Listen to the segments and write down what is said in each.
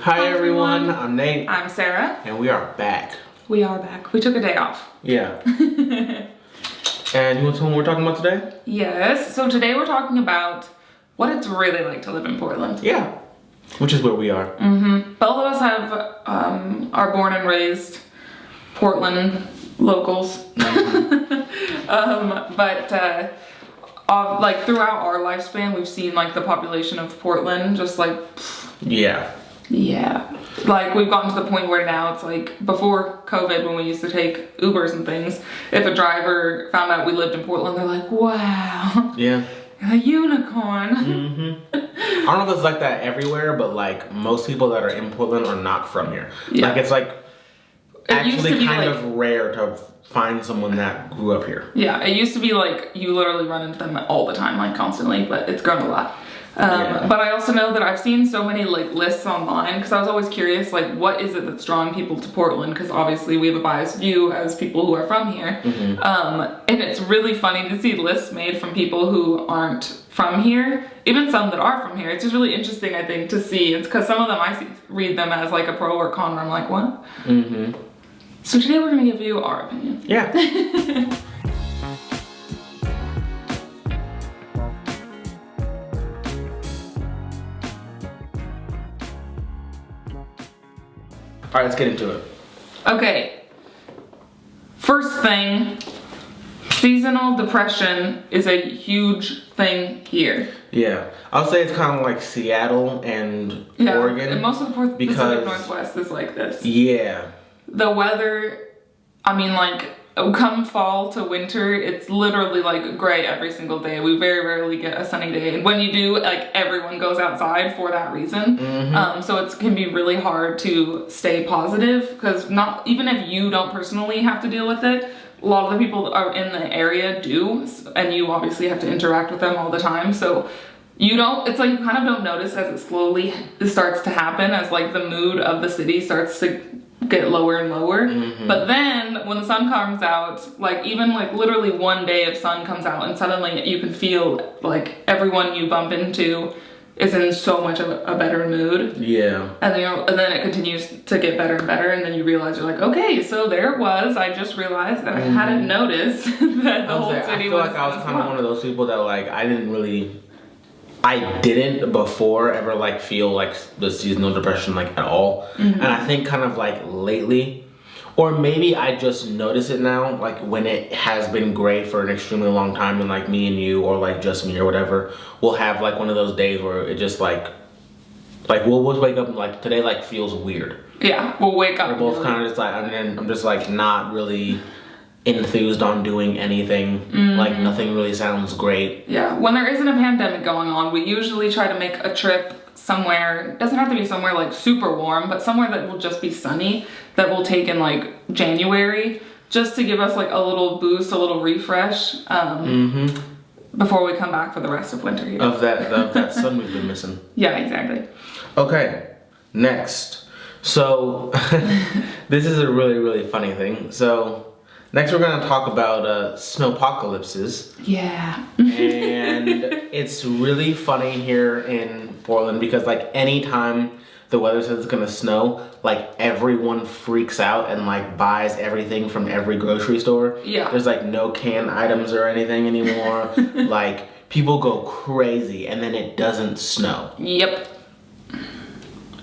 Hi everyone, I'm Nate. I'm Sarah. And we are back. We are back. We took a day off. Yeah. And you want to tell me what we're talking about today? Yes. So today we're talking about what it's really like to live in Portland. Yeah. Which is where we are. Mm-hmm. Both of us are born and raised Portland locals. Mm-hmm. Like throughout our lifespan, we've seen like the population of Portland just like. Yeah. Yeah. Like we've gotten to the point where now it's like before COVID when we used to take Ubers and things, if a driver found out we lived in Portland, they're like, wow. Yeah. A unicorn. Mm-hmm. I don't know if it's like that everywhere, but like most people that are in Portland are not from here. Yeah. Like it's like actually kind like, of rare to find someone that grew up here. Yeah, it used to be like you literally run into them all the time, like constantly, but it's grown a lot. But I also know that I've seen so many like lists online because I was always curious, like what is it that's drawing people to Portland? Because obviously we have a biased view as people who are from here. Mm-hmm. And it's really funny to see lists made from people who aren't from here, even some that are from here. It's just really interesting, I think, to see. It's because some of them read them as like a pro or con, where I'm like, what? Mm-hmm. So today we're gonna give you our opinion. Yeah. All right, let's get into it. Okay. First thing, seasonal depression is a huge thing here. Yeah, I would say it's kind of like Seattle and Oregon. And most of the Pacific Northwest is like this. Yeah. The weather, I mean, like, come fall to winter, it's literally like gray every single day. We very rarely get a sunny day. And when you do, like, everyone goes outside for that reason. Mm-hmm. So it can be really hard to stay positive because not even if you don't personally have to deal with it, a lot of the people are in the area do, and you obviously have to interact with them all the time. So it's like you kind of don't notice as it slowly starts to happen, as like the mood of the city starts to get lower and lower. Mm-hmm. But then when the sun comes out, like even like literally one day of sun comes out and suddenly you can feel like everyone you bump into is in so much of a better mood. Yeah. And then it continues to get better and better, and then you realize you're like, okay, so there it was. I just realized that I hadn't noticed that the whole city was. I feel like I was kind of one of those people that like I didn't before ever like feel like the seasonal depression like at all. Mm-hmm. And I think kind of like lately, or maybe I just notice it now, like when it has been gray for an extremely long time and like me and you or like just me or whatever, we'll have like one of those days where it just like we'll wake up and like today like feels weird. Yeah, we'll wake up. We're both kind of just like, and then I'm just like not really enthused on doing anything. Mm-hmm. Like nothing really sounds great. Yeah, when there isn't a pandemic going on, we usually try to make a trip somewhere. It doesn't have to be somewhere like super warm, but somewhere that will just be sunny, that we'll take in like January, just to give us like a little boost, a little refresh before we come back for the rest of winter here. Of that sun we've been missing. Yeah, exactly. Okay, next. So this is a really, really funny thing. So next we're going to talk about snowpocalypses. Yeah. And it's really funny here in Portland because like anytime the weather says it's gonna snow, like everyone freaks out and like buys everything from every grocery store. Yeah. There's like no canned items or anything anymore. Like people go crazy and then it doesn't snow. Yep.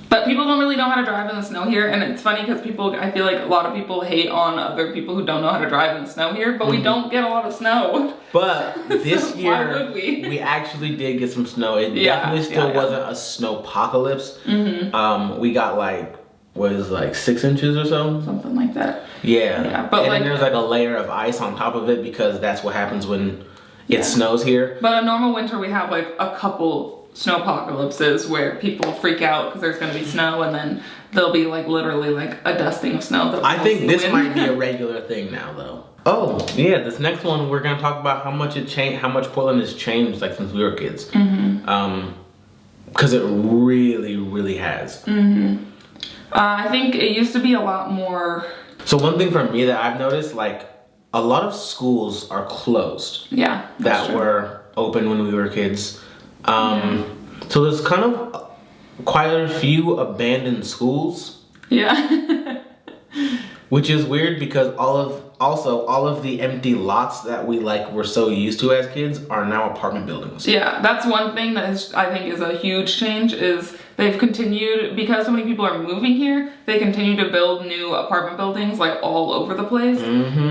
But people don't really know how to drive in the snow here, and it's funny because I feel like a lot of people hate on other people who don't know how to drive in the snow here, but we don't get a lot of snow. But this so year, why would we actually did get some snow. It definitely still wasn't a snowpocalypse. Mm-hmm. We got like, what is it, like 6 inches or so? Something like that. Yeah. But and like, then there's like a layer of ice on top of it because that's what happens when it snows here. But a normal winter, we have like a couple snowpocalypses where people freak out because there's going to be snow, and then there'll be like literally like a dusting of snow. I think this might be a regular thing now though. Oh yeah, this next one we're going to talk about how much Portland has changed like since we were kids. Because it really, really has. I think it used to be a lot more. So one thing for me that I've noticed, like a lot of schools are closed. Yeah, that were open when we were kids. So there's kind of quite a few abandoned schools. Yeah. Which is weird because all of the empty lots that we like were so used to as kids are now apartment buildings. Yeah, that's one thing that I think is a huge change is they've continued, because so many people are moving here, they continue to build new apartment buildings like all over the place,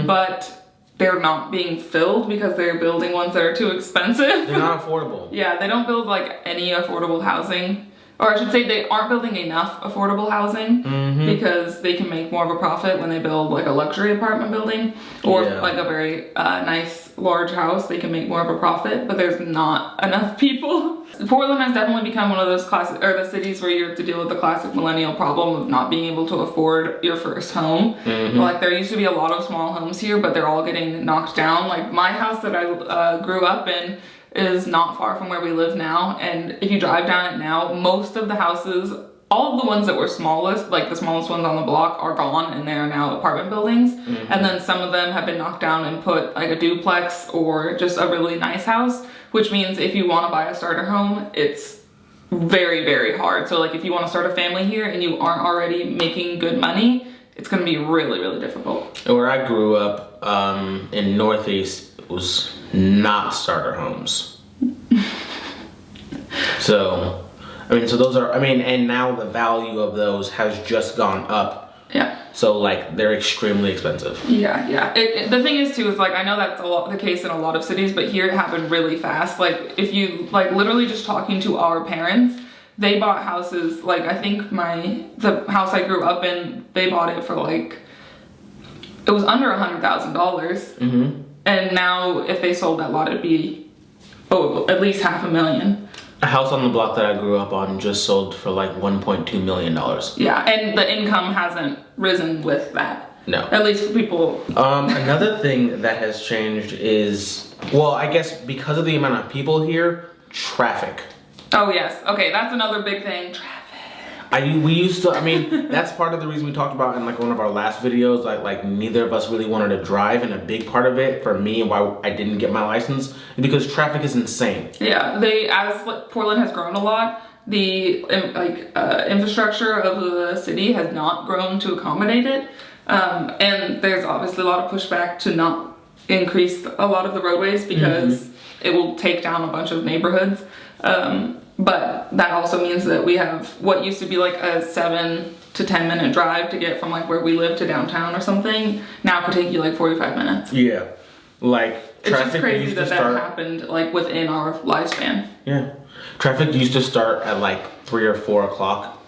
but they're not being filled because they're building ones that are too expensive. They're not affordable. Yeah, they don't build like any affordable housing. Or I should say they aren't building enough affordable housing because they can make more of a profit when they build like a luxury apartment building or like a very nice large house. They can make more of a profit, but there's not enough people. Portland has definitely become one of those the cities where you have to deal with the classic millennial problem of not being able to afford your first home. Like there used to be a lot of small homes here, but they're all getting knocked down. Like my house that I grew up in is not far from where we live now, and if you drive down it now, most of the houses, all of the ones that were smallest, like the smallest ones on the block, are gone and they are now apartment buildings. And then some of them have been knocked down and put like a duplex or just a really nice house, which means if you want to buy a starter home, it's very, very hard. So like if you want to start a family here and you aren't already making good money, it's going to be really, really difficult. Where I grew up in Northeast, it was not starter homes. So, those are, and now the value of those has just gone up. Yeah. So, like, they're extremely expensive. Yeah. The thing is, too, is, like, I know that's the case in a lot of cities, but here it happened really fast. Like, if you, like, literally just talking to our parents, they bought houses, like, I think the house I grew up in, they bought it for, like, it was under $100,000. And now, if they sold that lot, it'd be, at least $500,000. A house on the block that I grew up on just sold for like $1.2 million. Yeah, and the income hasn't risen with that. No. At least people. Another thing that has changed is, well, I guess because of the amount of people here, traffic. Oh, yes. Okay, that's another big thing. Traffic. That's part of the reason we talked about in like one of our last videos, like neither of us really wanted to drive, and a big part of it for me and why I didn't get my license is because traffic is insane. Yeah, as Portland has grown a lot, the infrastructure of the city has not grown to accommodate it, and there's obviously a lot of pushback to not increase a lot of the roadways because it will take down a bunch of neighborhoods. But that also means that we have what used to be like a 7 to 10 minute drive to get from like where we live to downtown or something now could take you like 45 minutes. Yeah. Like it's just crazy that happened like within our lifespan. Yeah. Traffic used to start at like 3 or 4 o'clock.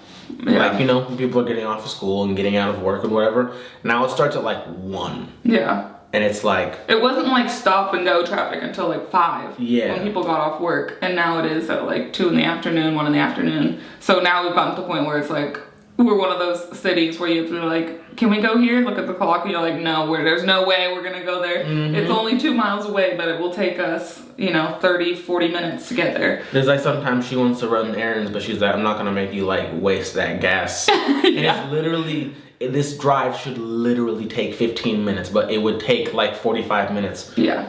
Yeah. Like, people are getting off of school and getting out of work and whatever. Now it starts at like 1. Yeah. And it's like... It wasn't like stop and go traffic until like 5. Yeah. When people got off work. And now it is at like 2 in the afternoon, 1 in the afternoon. So now we've gotten to the point where it's like, we're one of those cities where you have to be like, can we go here? Look at the clock. And you're like, no, there's no way we're going to go there. It's only 2 miles away, but it will take us, 30, 40 minutes to get there. There's like sometimes she wants to run errands, but she's like, I'm not going to make you like waste that gas. And it's literally... This drive should literally take 15 minutes, but it would take like 45 minutes. Yeah.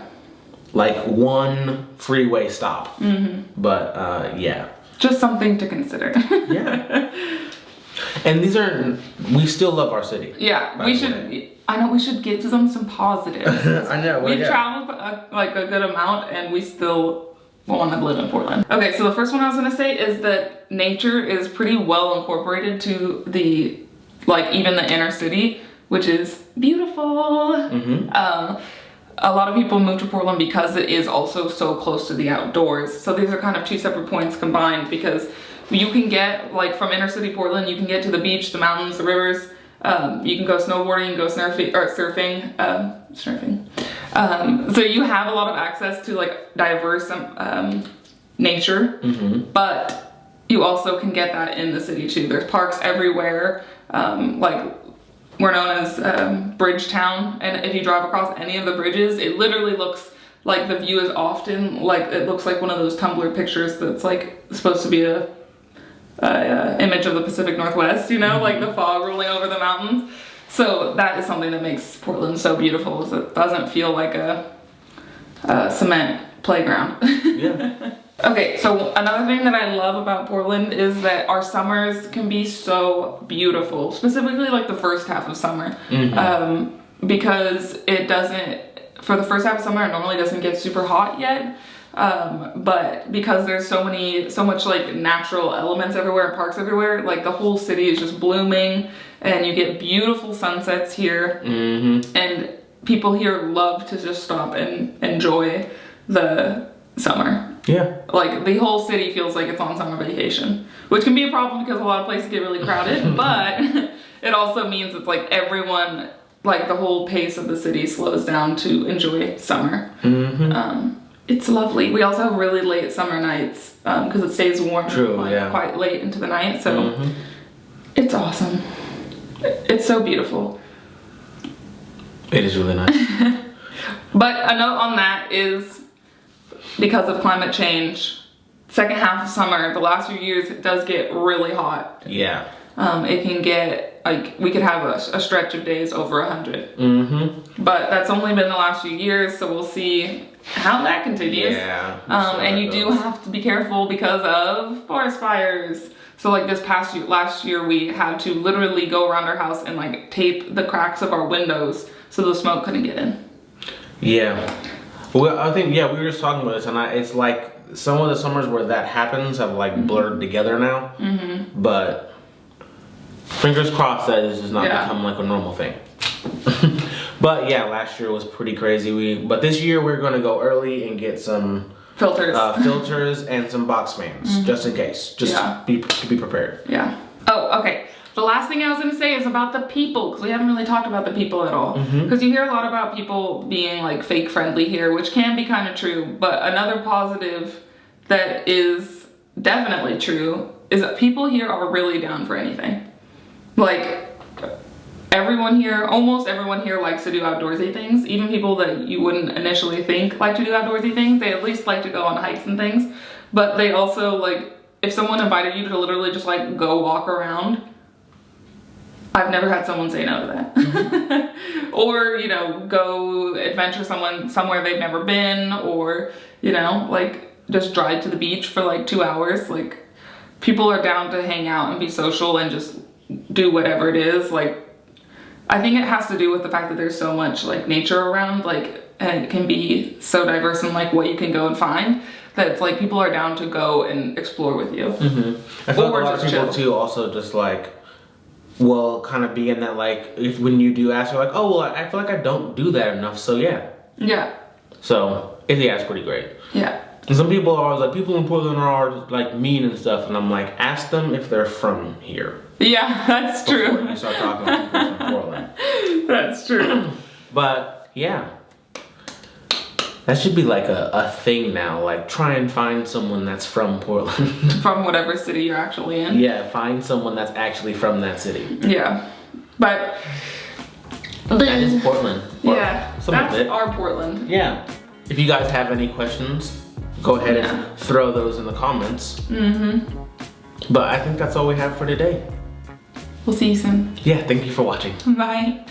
Like one freeway stop. But yeah. Just something to consider. Yeah. And we still love our city. Yeah, we should get to some positives. I know. We've traveled a good amount and we still want to live in Portland. Okay, so the first one I was going to say is that nature is pretty well incorporated to the even the inner city, which is beautiful. A lot of people move to Portland because it is also so close to the outdoors. So these are kind of 2 separate points combined because you can get, from inner city Portland, you can get to the beach, the mountains, the rivers. You can go snowboarding, go surfing. So you have a lot of access to diverse nature, but you also can get that in the city too. There's parks everywhere. We're known as Bridgetown, and if you drive across any of the bridges, it literally looks like the view is often it looks like one of those Tumblr pictures that's supposed to be a image of the Pacific Northwest, like the fog rolling over the mountains. So that is something that makes Portland so beautiful, is it doesn't feel like a cement playground. Yeah. Okay, so another thing that I love about Portland is that our summers can be so beautiful, specifically like the first half of summer. Because it doesn't, for the first half of summer, it normally doesn't get super hot yet. But because there's so much like natural elements everywhere and parks everywhere, like the whole city is just blooming and you get beautiful sunsets here. And people here love to just stop and enjoy the summer. Yeah. Like the whole city feels like it's on summer vacation, which can be a problem because a lot of places get really crowded, but it also means it's like everyone, like the whole pace of the city slows down to enjoy summer. It's lovely. We also have really late summer nights because it stays warm quite late into the night, so it's awesome. It's so beautiful. It is really nice. But a note on that is, because of climate change, second half of summer, the last few years, it does get really hot. Yeah. It can get, like, we could have a stretch of days over 100. But that's only been the last few years, so we'll see how that continues. Yeah. And you do have to be careful because of forest fires. So like last year, we had to literally go around our house and like tape the cracks of our windows so the smoke couldn't get in. Yeah. Well, I think, we were just talking about this, and it's like some of the summers where that happens have like blurred together now. But fingers crossed that this does not become like a normal thing. But yeah, last year was pretty crazy. But this year we're gonna go early and get some filters and some box fans, just in case. Just to be prepared. Yeah. Oh, okay. The last thing I was going to say is about the people, because we haven't really talked about the people at all. Because you hear a lot about people being like fake friendly here, which can be kind of true. But another positive that is definitely true is that people here are really down for anything. Like, almost everyone here likes to do outdoorsy things. Even people that you wouldn't initially think like to do outdoorsy things, they at least like to go on hikes and things. But they also, like, if someone invited you to literally just like go walk around, I've never had someone say no to that. Or, you know, go adventure somewhere they've never been, or, you know, like just drive to the beach for like 2 hours. Like, people are down to hang out and be social and just do whatever it is. Like, I think it has to do with the fact that there's so much like nature around, like, and it can be so diverse in like what you can go and find, that it's like people are down to go and explore with you. I feel like a lot of people too also just like will kind of be in that, like, if when you do ask, you're like, oh, well, I feel like I don't do that enough, so yeah. So it's pretty great. And some people are always like, people in Portland are like mean and stuff, and I'm like, ask them if they're from here. Yeah, that's true. Before you start talking to people from Portland. That's true. But yeah, that should be like a thing now. Like, try and find someone that's from Portland. From whatever city you're actually in. Yeah, find someone that's actually from that city. Yeah, but that is Portland. Yeah, that's our Portland. Yeah. If you guys have any questions, go ahead and throw those in the comments. But I think that's all we have for today. We'll see you soon. Yeah, thank you for watching. Bye.